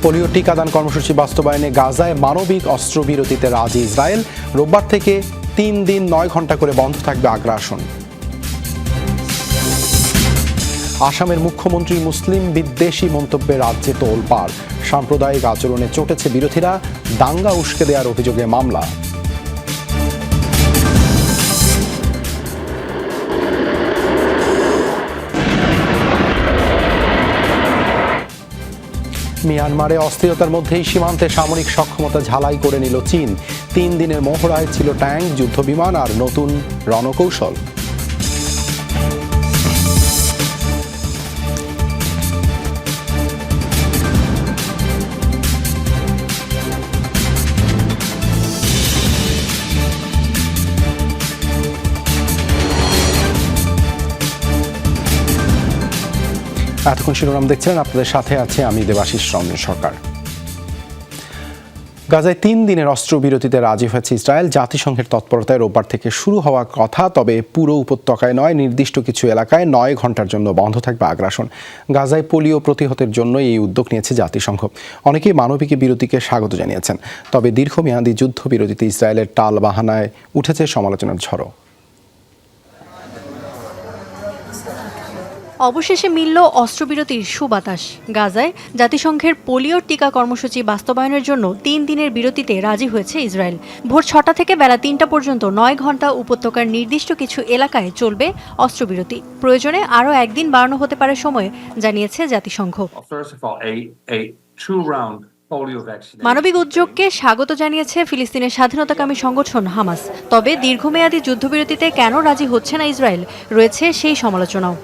Polio টিকাদান কর্মসূচি বাস্তবায়নে গাজায় মানবিক অস্ত্রবিরতিতে রাজি ইসরায়েল। রোববার থেকে 3 দিন 9 ঘণ্টা করে বন্ধ থাকবে আগ্রাসন। আসামের মুখ্যমন্ত্রী মুসলিম বিদ্বেষী মন্তব্যে রাজ্যে তোলপাড়। সাম্প্রদায়িক আচরণে চটেছে বিরোধীরা, দাঙ্গা উস্কে দেওয়ার অভিযোগে মামলা। মিয়ানমারে অস্থিরতার মধ্যেই সীমান্তে সামরিক সক্ষমতা ঝালাই করে নিল চীন। 3 দিনের মহড়ায় ছিল ট্যাঙ্ক, যুদ্ধবিমান আর নতুন রণকৌশল। এতক্ষণ শিরোনাম দেখছিলেন, আপনাদের সাথে আছে আমি দেবাশিস রঞ্জন সরকার। গাজায় 3 দিনের অস্ত্রবিরতিতে রাজি হয়েছে ইসরায়েল। জাতিসংঘের তৎপরতায় রোববার থেকে শুরু হওয়ার কথা, তবে পুরো উপত্যকায় নয়, নির্দিষ্ট কিছু এলাকায় 9 ঘণ্টার জন্য বন্ধ থাকবে আগ্রাসন। গাজায় পোলিও প্রতিহতের জন্য এই উদ্যোগ নিয়েছে জাতিসংঘ। অনেকেই মানবিক বিরতিকে স্বাগত জানিয়েছেন, তবে দীর্ঘমেয়াদী যুদ্ধবিরতিতে ইসরায়েলের টাল বাহানায় উঠেছে সমালোচনার ঝড়। অবশেষে মিলল অস্ত্রবিরতির সুবাতাস। গাজায় জাতিসংঘের পোলিও টিকা কর্মসূচি বাস্তবায়নের জন্য 3 দিনের বিরতিতে রাজি হয়েছে ইসরায়েল। ভোর 6টা থেকে বেলা 3টা পর্যন্ত 9 ঘণ্টা উপত্যকার নির্দিষ্ট কিছু এলাকায় চলবে অস্ত্রবিরতি। প্রয়োজনে আরও একদিন বাড়ানো হতে পারে সময়, জানিয়েছে জাতিসংঘ। মানবিক উদ্যোগকে স্বাগত জানিয়েছে ফিলিস্তিনের স্বাধীনতাকামী সংগঠন হামাস। তবে দীর্ঘমেয়াদী যুদ্ধবিরতিতে কেন রাজি হচ্ছে না ইসরায়েল, রয়েছে সেই সমালোচনাও।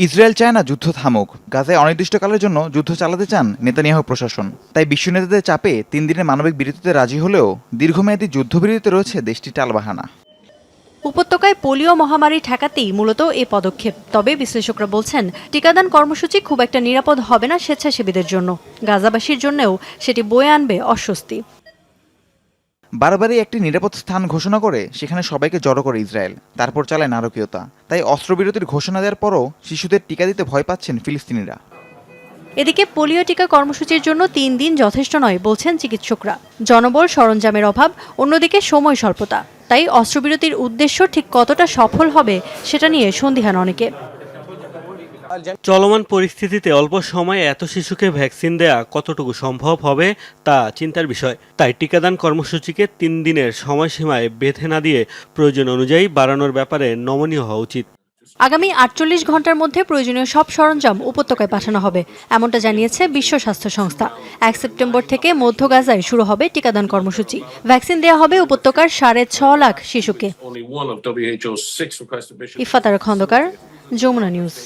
ইসরায়েল চায় না যুদ্ধ থামুক। গাজায় অনির্দিষ্টকালের জন্য যুদ্ধ চালাতে চান নেতানিয়াহু প্রশাসন। তাই বিশ্ব নেতাদের চাপে 3 দিনের মানবিক বিরতিতে রাজি হলেও দীর্ঘমেয়াদী যুদ্ধবিরতিতে রয়েছে দেশটির টালবাহানা। উপত্যকায় পোলিও মহামারী ঠেকাতেই মূলত এই পদক্ষেপ। তবে বিশ্লেষকরা বলছেন, টিকাদান কর্মসূচি খুব একটা নিরাপদ হবে না স্বেচ্ছাসেবীদের জন্য। গাজাবাসীর জন্যও সেটি বয়ে আনবে অস্বস্তি। বারবারই একটি নিরাপদ স্থান ঘোষণা করে সেখানে সবাইকে জড়ো করে ইসরায়েল, তারপর চালায় নারকীয়তা। তাই অস্ত্রবিরতির ঘোষণা দেওয়ার পরও শিশুদের টিকা দিতে ভয় পাচ্ছেন ফিলিস্তিনিরা। এদিকে পোলিও টিকা কর্মসূচির জন্য 3 দিন যথেষ্ট নয় বলছেন চিকিৎসকরা। জনবল, সরঞ্জামের অভাব, অন্যদিকে সময় স্বল্পতা। তাই অস্ত্রবিরতির উদ্দেশ্য ঠিক কতটা সফল হবে সেটা নিয়ে সন্দিহান অনেকে। চলমান পরিস্থিতিতে অল্প সময়ে এত শিশুকে ভ্যাকসিন দেয়া কতটুকু সম্ভব হবে তা চিন্তার বিষয়। তাই টিকাদান কর্মসূচিকে 3 দিনের সময়সীমায় বেঁধে না দিয়ে প্রয়োজন অনুযায়ী বাড়ানোর ব্যাপারে নমনীয় হওয়া উচিত। আগামী 48 ঘণ্টার মধ্যে প্রয়োজনীয় সব সরঞ্জাম উপত্যকায় পাঠানো হবে, এমনটা জানিয়েছে বিশ্ব স্বাস্থ্য সংস্থা। 1 সেপ্টেম্বর থেকে মধ্য গাজায় শুরু হবে টিকাদান কর্মসূচি। ভ্যাকসিন দেওয়া হবে উপত্যকার 6.5 লাখ শিশুকে। ইফাতার খন্দকার, যমুনা নিউজ।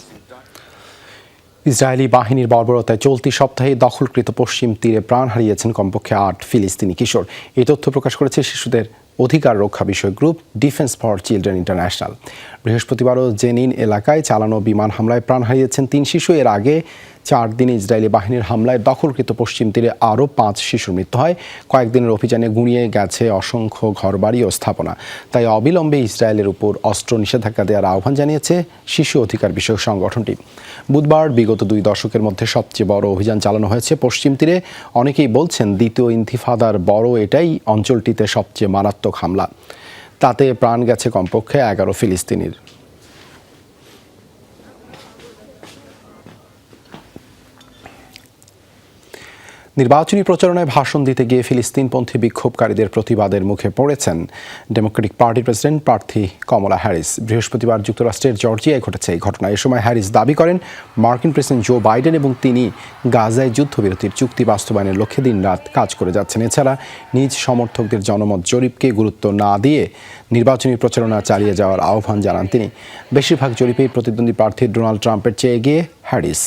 ইসরায়েলি বাহিনীর বর্বরতায় চলতি সপ্তাহে দখলকৃত পশ্চিম তীরে প্রাণ হারিয়েছেন কমপক্ষে 8 ফিলিস্তিনি কিশোর। এই তথ্য প্রকাশ করেছে শিশুদের অধিকার রক্ষা বিষয়ক group defence for children international. বৃহস্পতিবারও জেনিন এলাকায় চালানো বিমান হামলায় প্রাণ হারিয়েছেন 3 শিশু। এর আগে 4 দিনে ইসরায়েলি বাহিনীর হামলায় দখলকৃত পশ্চিম তীরে আরও 5 শিশুর মৃত্যু হয়। কয়েকদিনের অভিযানে গুঁড়িয়ে গেছে অসংখ্য ঘরবাড়ি ও স্থাপনা। তাই অবিলম্বে ইসরায়েলের উপর অস্ত্র নিষেধাজ্ঞা দেওয়ার আহ্বান জানিয়েছে শিশু অধিকার বিষয়ক সংগঠনটি। বুধবার বিগত 2 দশকের মধ্যে সবচেয়ে বড় অভিযান চালানো হয়েছে পশ্চিম তীরে। অনেকেই বলছেন দ্বিতীয় ইন্তিফাদার বড় এটাই অঞ্চলটিতে সবচেয়ে মারাত্মক হামলা। তাতে প্রাণ গেছে কমপক্ষে 11 ফিলিস্তিনির। নির্বাচনী প্রচারণায় ভাষণ দিতে গিয়ে ফিলিস্তিনপন্থী বিক্ষোভকারীদের প্রতিবাদের মুখে পড়েছেন ডেমোক্রেটিক পার্টির প্রেসিডেন্ট প্রার্থী কমলা হ্যারিস। বৃহস্পতিবার যুক্তরাষ্ট্রের জর্জিয়ায় ঘটেছে এই ঘটনা। এ সময় হ্যারিস দাবি করেন মার্কিন প্রেসিডেন্ট জো বাইডেন এবং তিনি গাজায় যুদ্ধবিরতির চুক্তি বাস্তবায়নের লক্ষ্যে দিনরাত কাজ করে যাচ্ছেন। এছাড়া নিজ সমর্থকদের জনমত জরিপকে গুরুত্ব না দিয়ে নির্বাচনী প্রচারণা চালিয়ে যাওয়ার আহ্বান জানান তিনি। বেশিরভাগ জরিপেই প্রতিদ্বন্দ্বী প্রার্থী ডোনাল্ড ট্রাম্পের চেয়ে এগিয়ে হ্যারিস।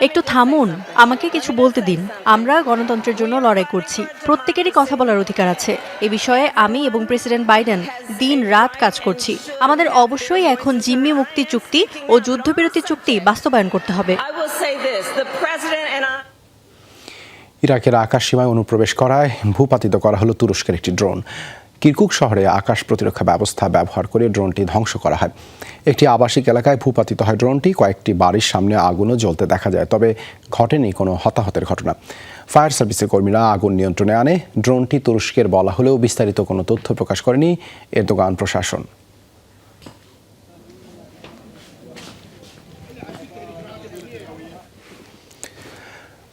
একটু থামুন, আমাকে কিছু বলতে দিন। আমরা গণতন্ত্রের জন্য লড়াই করছি, প্রত্যেকেরই কথা বলার অধিকার আছে। এ বিষয়ে আমি এবং প্রেসিডেন্ট বাইডেন দিন রাত কাজ করছি। আমাদের অবশ্যই এখন জিম্মি মুক্তি চুক্তি ও যুদ্ধবিরতি চুক্তি বাস্তবায়ন করতে হবে। ইরাকের আকাশসীমায় অনুপ্রবেশ করায় ভূপাতিত করা হলো তুরস্কের একটি ড্রোন। কিরকুক শহরে আকাশ প্রতিরক্ষা ব্যবস্থা ব্যবহার করে ড্রোনটি ধ্বংস করা হয়। একটি আবাসিক এলাকায় ভূপাতিত হয় ড্রোনটি। কয়েকটি বাড়ির সামনে আগুনও জ্বলতে দেখা যায়, তবে ঘটেনি কোনো হতাহতের ঘটনা। ফায়ার সার্ভিসের কর্মীরা আগুন নিয়ন্ত্রণে আনে। ড্রোনটি তুরস্কের বলা হলেও বিস্তারিত কোনো তথ্য প্রকাশ করেনি এরদোগান প্রশাসন।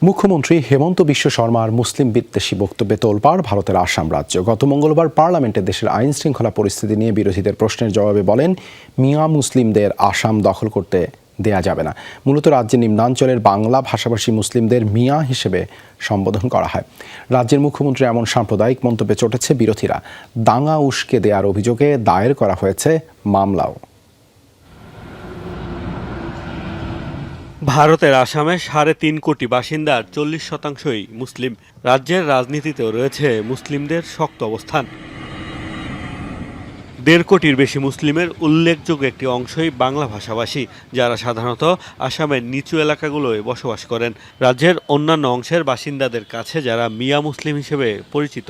মুখ্যমন্ত্রী হেমন্ত বিশ্ব শর্মার মুসলিম বিদ্বেষী বক্তব্যে তোলপাড় ভারতের আসাম রাজ্য। গত মঙ্গলবার পার্লামেন্টে দেশের আইন শৃঙ্খলা পরিস্থিতি নিয়ে বিরোধীদের প্রশ্নের জবাবে বলেন, মিয়া মুসলিমদের আসাম দখল করতে দেয়া যাবে না। মূলত রাজ্যের নিম্নাঞ্চলের বাংলা ভাষাভাষী মুসলিমদের মিয়া হিসেবে সম্বোধন করা হয়। রাজ্যের মুখ্যমন্ত্রী এমন সাম্প্রদায়িক মন্তব্যে চটেছে বিরোধীরা। দাঙ্গা উস্কে দেওয়ার অভিযোগে দায়ের করা হয়েছে মামলাও। ভারতের আসামে 3.5 কোটি বাসিন্দার 40% মুসলিম। রাজ্যের রাজনীতিতেও রয়েছে মুসলিমদের শক্ত অবস্থান। 1.5 কোটির বেশি মুসলিমের উল্লেখযোগ্য একটি অংশই বাংলা ভাষাভাষী, যারা সাধারণত আসামের নিচু এলাকাগুলোয় বসবাস করেন। রাজ্যের অন্যান্য অংশের বাসিন্দাদের কাছে যারা মিয়া মুসলিম হিসেবে পরিচিত।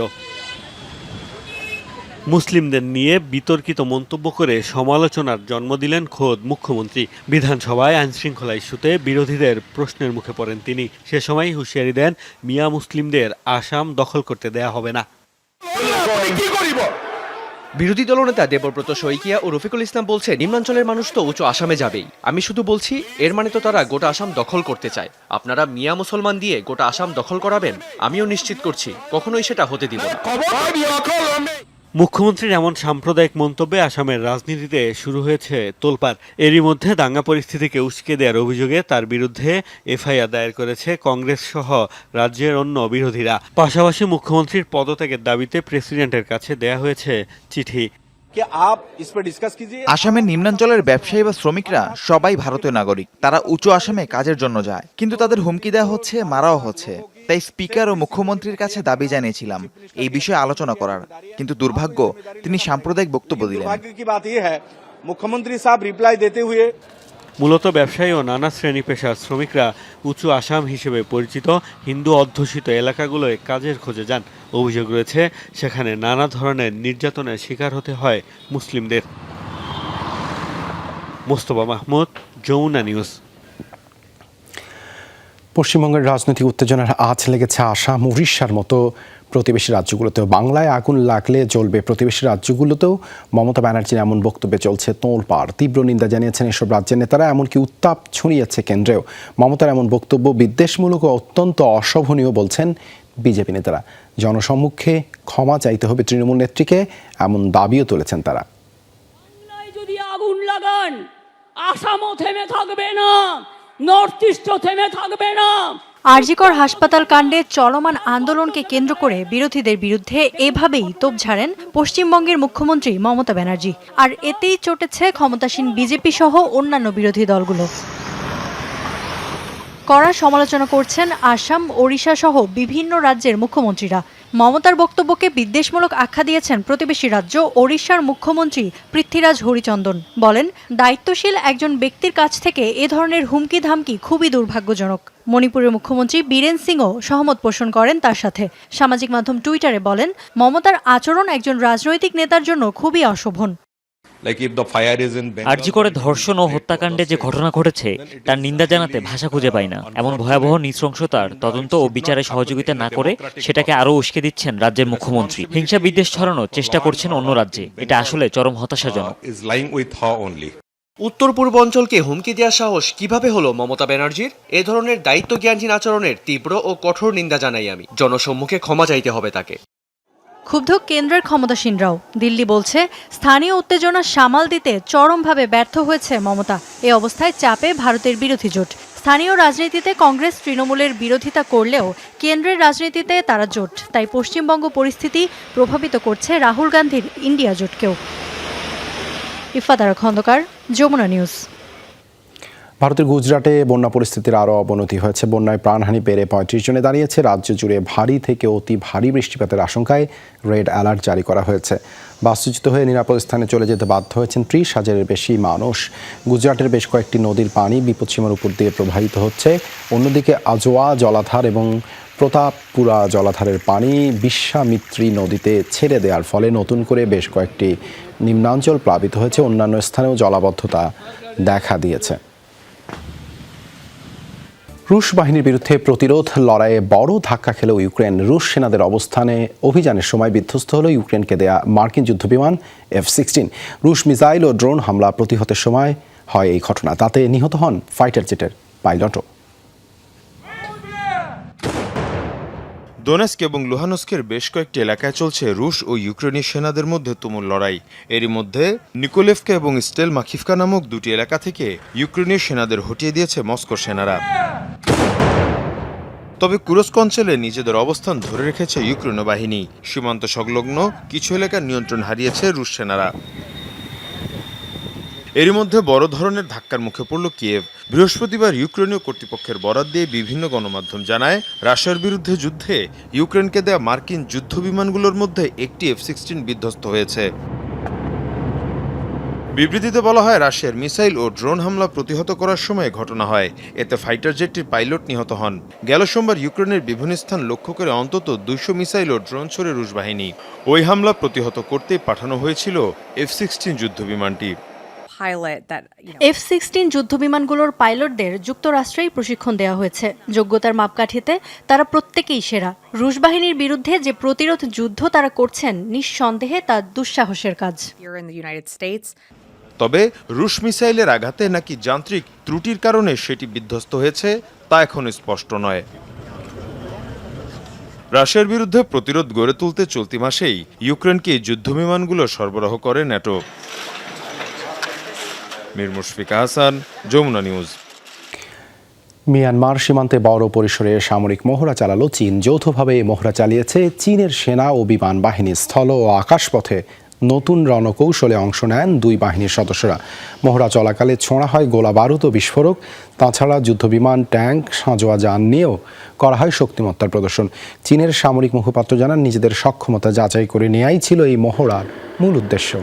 মুসলিমদের নিয়ে বিতর্কিত মন্তব্য করে সমালোচনার জন্ম দিলেন খোদ মুখ্যমন্ত্রী। বিধানসভায় আইনশৃঙ্খলা ইস্যুতে বিরোধীদের প্রশ্নের মুখে পড়েন তিনি। সে সময় হুঁশিয়ারি দেন, মিয়া মুসলিমদের আসাম দখল করতে দেয়া হবে না। বিরোধী দলনেতা দেবব্রত শইকিয়া ও রফিকুল ইসলাম বলছে, নিম্নাঞ্চলের মানুষ তো উঁচু আসামে যাবেই। আমি শুধু বলছি, এর মানে তো তারা গোটা আসাম দখল করতে চায়। আপনারা মিয়া মুসলমান দিয়ে গোটা আসাম দখল করাবেন? আমিও নিশ্চিত করছি কখনোই সেটা হতে দিব না। মুখ্যমন্ত্রীর এমন সাম্প্রদায়িক মন্তব্যে আসামের রাজনীতিতে শুরু হয়েছে তোলপাড়। এরই মধ্যে দাঙ্গা পরিস্থিতিকে উস্কে দেওয়ার অভিযোগে তার বিরুদ্ধে এফআইআর দায়ের করেছে কংগ্রেস সহ রাজ্যের অন্য বিরোধীরা। পাশাপাশি মুখ্যমন্ত্রীর পদত্যাগের দাবিতে প্রেসিডেন্টের কাছে দেয়া হয়েছে চিঠি। আসামের নিম্নাঞ্চলের ব্যবসায়ী বা শ্রমিকরা সবাই ভারতীয় নাগরিক। তারা উঁচু আসামে কাজের জন্য যায়, কিন্তু তাদের হুমকি দেওয়া হচ্ছে, মারাও হচ্ছে। তাই স্পিকার ও মুখ্যমন্ত্রীর কাছে দাবি জানিয়েছিলাম এই বিষয়ে আলোচনা করার, কিন্তু দুর্ভাগ্য তিনি সাম্প্রদায়িক বক্তব্য দিলেন। মুখ্যমন্ত্রী সাহেব রিপ্লাই দিতে হুয়ে মূলত ব্যবসায়ী ও নানা শ্রেণী পেশার শ্রমিকরা উঁচু আসাম হিসেবে পরিচিত হিন্দু অধ্যুষিত এলাকাগুলোয় কাজের খোঁজে যান। অভিযোগ রয়েছে সেখানে নানা ধরনের নির্যাতনের শিকার হতে হয় মুসলিমদের। মোস্তফা মাহমুদ, যমুনা নিউজ। পশ্চিমবঙ্গের রাজনৈতিক উত্তেজনার আঁচ লেগেছে আসাম, উড়িষ্যার মতো প্রতিবেশী রাজ্যগুলোতেও। বাংলায় আগুন লাগলে জ্বলবে প্রতিবেশী রাজ্যগুলোতেও। মমতা ব্যানার্জির এমন বক্তব্যে চলছে তোলপাড়। তীব্র নিন্দা জানিয়েছেন এসব রাজ্যের নেতারা, এমনকি উত্তাপ ছড়িয়েছে কেন্দ্রেও। মমতার এমন বক্তব্য বিদ্বেষমূলক ও অত্যন্ত অশোভনীয় বলছেন বিজেপি নেতারা। জনসম্মুখে ক্ষমা চাইতে হবে তৃণমূল নেত্রীকে, এমন দাবিও তুলেছেন তারা। যদি আগুন লাগান, আসামও থেমে থাকবে না, নর্থ ইস্টও থেমে থাকবে না। আরজিকর হাসপাতাল কাণ্ডে চলমান আন্দোলনকে কেন্দ্র করে বিরোধীদের বিরুদ্ধে এভাবেই তোপ ঝাড়েন পশ্চিমবঙ্গের মুখ্যমন্ত্রী মমতা ব্যানার্জি। আর এতেই চটেছে ক্ষমতাসীন বিজেপি সহ অন্যান্য বিরোধী দলগুলো। কড়া সমালোচনা করছেন আসাম, ওড়িশা সহ বিভিন্ন রাজ্যের মুখ্যমন্ত্রীরা। মমতার বক্তব্যকে বিদ্বেষমূলক আখ্যা দিয়েছেন প্রতিবেশী রাজ্য ওড়িশার মুখ্যমন্ত্রী পৃথ্বীরাজ হরিচন্দন। বলেন, দায়িত্বশীল একজন ব্যক্তির কাছ থেকে এ ধরনের হুমকি ধামকি খুবই দুর্ভাগ্যজনক। মণিপুরের মুখ্যমন্ত্রী বীরেন সিংও সহমত পোষণ করেন তার সাথে। সামাজিক মাধ্যম টুইটারে বলেন, মমতার আচরণ একজন রাজনৈতিক নেতার জন্য খুবই অশোভন। আরজি করে ধর্ষণ ও হত্যাকাণ্ডে যে ঘটনা ঘটেছে তার নিন্দা জানাতে ভাষা খুঁজে পাই না। এমন ভয়াবহ নৃশংসতার তদন্ত ও বিচারে সহযোগিতা না করে সেটাকে আরও উস্কে দিচ্ছেন রাজ্যের মুখ্যমন্ত্রী। হিংসা বিদ্বেষ ছড়ানোর চেষ্টা করছেন অন্য রাজ্যে। এটা আসলে চরম হতাশাজনক। উত্তর পূর্বাঞ্চলকে হুমকি দেওয়ার সাহস কিভাবে হলো মমতা ব্যানার্জির? এ ধরনের দায়িত্বজ্ঞানহীন আচরণের তীব্র ও কঠোর নিন্দা জানাই আমি। জনসম্মুখে ক্ষমা চাইতে হবে তাকে। ক্ষুব্ধ কেন্দ্রের ক্ষমতাসীনরাও। দিল্লি বলছে, স্থানীয় উত্তেজনা সামাল দিতে চরমভাবে ব্যর্থ হয়েছে মমতা। এ অবস্থায় চাপে ভারতের বিরোধী জোট। স্থানীয় রাজনীতিতে কংগ্রেস তৃণমূলের বিরোধিতা করলেও কেন্দ্রের রাজনীতিতে তারা জোট। তাই পশ্চিমবঙ্গ পরিস্থিতি প্রভাবিত করছে রাহুল গান্ধীর ইন্ডিয়া জোটকেও। ইফাদার খন্দকার, যমুনা নিউজ। ভারতের গুজরাটে বন্যা পরিস্থিতির আরও অবনতি হয়েছে। বন্যায় প্রাণহানি বেড়ে 35 জনে দাঁড়িয়েছে। রাজ্য জুড়ে ভারী থেকে অতি ভারী বৃষ্টিপাতের আশঙ্কায় রেড অ্যালার্ট জারি করা হয়েছে। বাস্তুচ্যুত হয়ে নিরাপদ স্থানে চলে যেতে বাধ্য হয়েছেন 30,000-এর বেশি মানুষ। গুজরাটের বেশ কয়েকটি নদীর পানি বিপদসীমার উপর দিয়ে প্রবাহিত হচ্ছে। অন্যদিকে আজোয়া জলাধার এবং প্রতাপপুরা জলাধারের পানি বিশ্বামিত্রী নদীতে ছেড়ে দেওয়ার ফলে নতুন করে বেশ কয়েকটি নিম্নাঞ্চল প্লাবিত হয়েছে, অন্যান্য স্থানেও জলাবদ্ধতা দেখা দিয়েছে। রুশ বাহিনীর বিরুদ্ধে প্রতিরোধ লড়াইয়ে বড় ধাক্কা খেলেও ইউক্রেন। রুশ সেনাদের অবস্থানে অভিযানের সময় বিধ্বস্ত হলো ইউক্রেনকে দেয়া মার্কিন যুদ্ধবিমান F-16। রুশ মিসাইল ও ড্রোন হামলা প্রতিহতের সময় হয় এই ঘটনা। তাতে নিহত হন ফাইটার জেটের পাইলটও। দোনেস্ক এবং লুহানস্কের বেশ কয়েকটি এলাকায় চলছে রুশ ও ইউক্রেনীয় সেনাদের মধ্যে তুমুল লড়াই। এরই মধ্যে নিকোলেভকা এবং স্টেল মাখিভকা নামক দুটি এলাকা থেকে ইউক্রেনীয় সেনাদের হটিয়ে দিয়েছে মস্কোর সেনারা। তবে কুরস্ক অঞ্চলে নিজেদের অবস্থান ধরে রেখেছে ইউক্রেনীয় বাহিনী। সীমান্ত সংলগ্ন কিছু এলাকার নিয়ন্ত্রণ হারিয়েছে রুশ সেনারা। এরই মধ্যে বড় ধরনের ধাক্কার মুখে পড়ল কিয়েভ। বৃহস্পতিবার ইউক্রেনীয় কর্তৃপক্ষের বরাত দিয়ে বিভিন্ন গণমাধ্যম জানায়, রাশিয়ার বিরুদ্ধে যুদ্ধে ইউক্রেনকে দেয়া মার্কিন যুদ্ধবিমানগুলোর মধ্যে একটি F-16 বিধ্বস্ত হয়েছে। বিবৃতিতে বলা হয়, রাশিয়ার মিসাইল ও ড্রোন হামলা প্রতিহত করার সময় ঘটনা হয়। এতে ফাইটার জেটটির পাইলট নিহত হন। গেল সোমবার ইউক্রেনের বিভিন্ন স্থান লক্ষ্য করে অন্তত 200 মিসাইল ও ড্রোন ছোড়ে রুশ বাহিনী। ওই হামলা প্রতিহত করতেই পাঠানো হয়েছিল F-16 যুদ্ধবিমানটি। F-16 যুদ্ধবিমানগুলোর পাইলটদের যুক্তরাষ্ট্রেই প্রশিক্ষণ দেওয়া হয়েছে। যোগ্যতার মাপকাঠিতে তারা প্রত্যেকেই সেরা। রুশ বাহিনীর বিরুদ্ধে যে প্রতিরোধ যুদ্ধ তারা করছেন, নিঃসন্দেহে তা দুঃসাহসের কাজ। তবে রুশ মিসাইলের আঘাতে নাকি যান্ত্রিক ত্রুটির কারণে সেটি বিধ্বস্ত হয়েছে তা এখনো স্পষ্ট নয়। রাশিয়ার বিরুদ্ধে প্রতিরোধ গড়ে তুলতে চলতি মাসেই ইউক্রেনকে যুদ্ধবিমানগুলো সরবরাহ করে NATO. Mir Mushfiq Hasan, Jamuna news. Myanmar সীমান্তে বড় পরিসরে সামরিক মহড়া চালালো চীন। যৌথভাবে এই মহড়া চালিয়েছে চীনের সেনা ও বিমান বাহিনী। স্থল ও আকাশপথে নতুন রণকৌশলে অংশ নেন দুই বাহিনীর সদস্যরা। মহড়া চলাকালে ছোঁড়া হয় গোলা বারুদ ও বিস্ফোরক। তাছাড়া যুদ্ধবিমান, ট্যাঙ্ক, সাঁজোয়া যান নিয়েও করা হয় শক্তিমত্তার প্রদর্শন। চীনের সামরিক মুখপাত্র জানান, নিজেদের সক্ষমতা যাচাই করে নেয়াই ছিল এই মহড়ার মূল উদ্দেশ্য।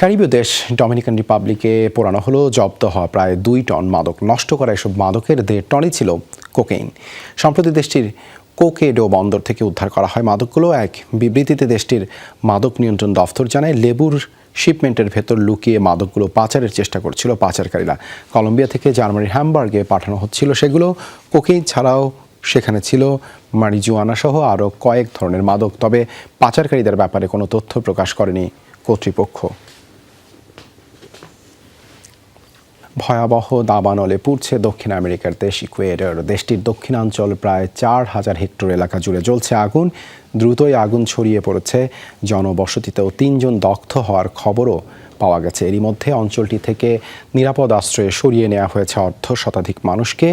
ক্যারিবীয় দেশ ডমিনিকান রিপাবলিকে পোড়ানো হলো জব্দ হওয়া প্রায় 2 টন মাদক। নষ্ট করা এসব মাদকের 1.5 টনই ছিল কোকেইন। সম্প্রতি দেশটির কোকেডো বন্দর থেকে উদ্ধার করা হয় মাদকগুলো। এক বিবৃতিতে দেশটির মাদক নিয়ন্ত্রণ দফতর জানায়, লেবুর শিপমেন্টের ভেতর লুকিয়ে মাদকগুলো পাচারের চেষ্টা করছিল পাচারকারীরা। কলম্বিয়া থেকে জার্মানির হ্যামবার্গে পাঠানো হচ্ছিল সেগুলো। কোকেইন ছাড়াও সেখানে ছিল মারিজুয়ানা সহ আরও কয়েক ধরনের মাদক। তবে পাচারকারীদের ব্যাপারে কোনো তথ্য প্রকাশ করেনি কর্তৃপক্ষ। ভয়াবহ দাবানলে পুড়ছে দক্ষিণ আমেরিকার দেশ ইকুয়েডর। দেশটির দক্ষিণাঞ্চল প্রায় 4000 হেক্টর এলাকা জুড়ে জ্বলছে আগুন। দ্রুতই আগুন ছড়িয়ে পড়েছে জনবসতিতেও। 3 জন দগ্ধ হওয়ার খবরও পাওয়া গেছে। এরই মধ্যে অঞ্চলটি থেকে নিরাপদ আশ্রয়ে সরিয়ে নেওয়া হয়েছে শতাধিক মানুষকে।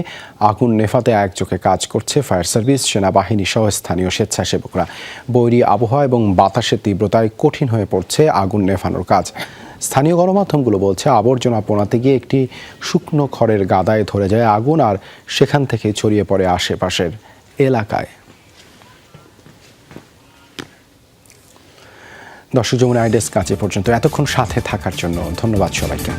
আগুন নেভাতে একযোগে কাজ করছে ফায়ার সার্ভিস, সেনাবাহিনী সহ স্থানীয় স্বেচ্ছাসেবকরা। বৈরী আবহাওয়া এবং বাতাসের তীব্রতায় কঠিন হয়ে পড়ছে আগুন নেভানোর কাজ। স্থানীয় গণমাধ্যমগুলো বলছে, আবর্জনা পোড়াতে গিয়ে একটি শুকনো খড়ের গাদায় ধরে যায় আগুন, আর সেখান থেকে ছড়িয়ে পড়ে আশেপাশের এলাকায়। দর্শক, যমুনা আইডেস্ক কাছে পর্যন্ত এতক্ষণ সাথে থাকার জন্য ধন্যবাদ সবাইকে।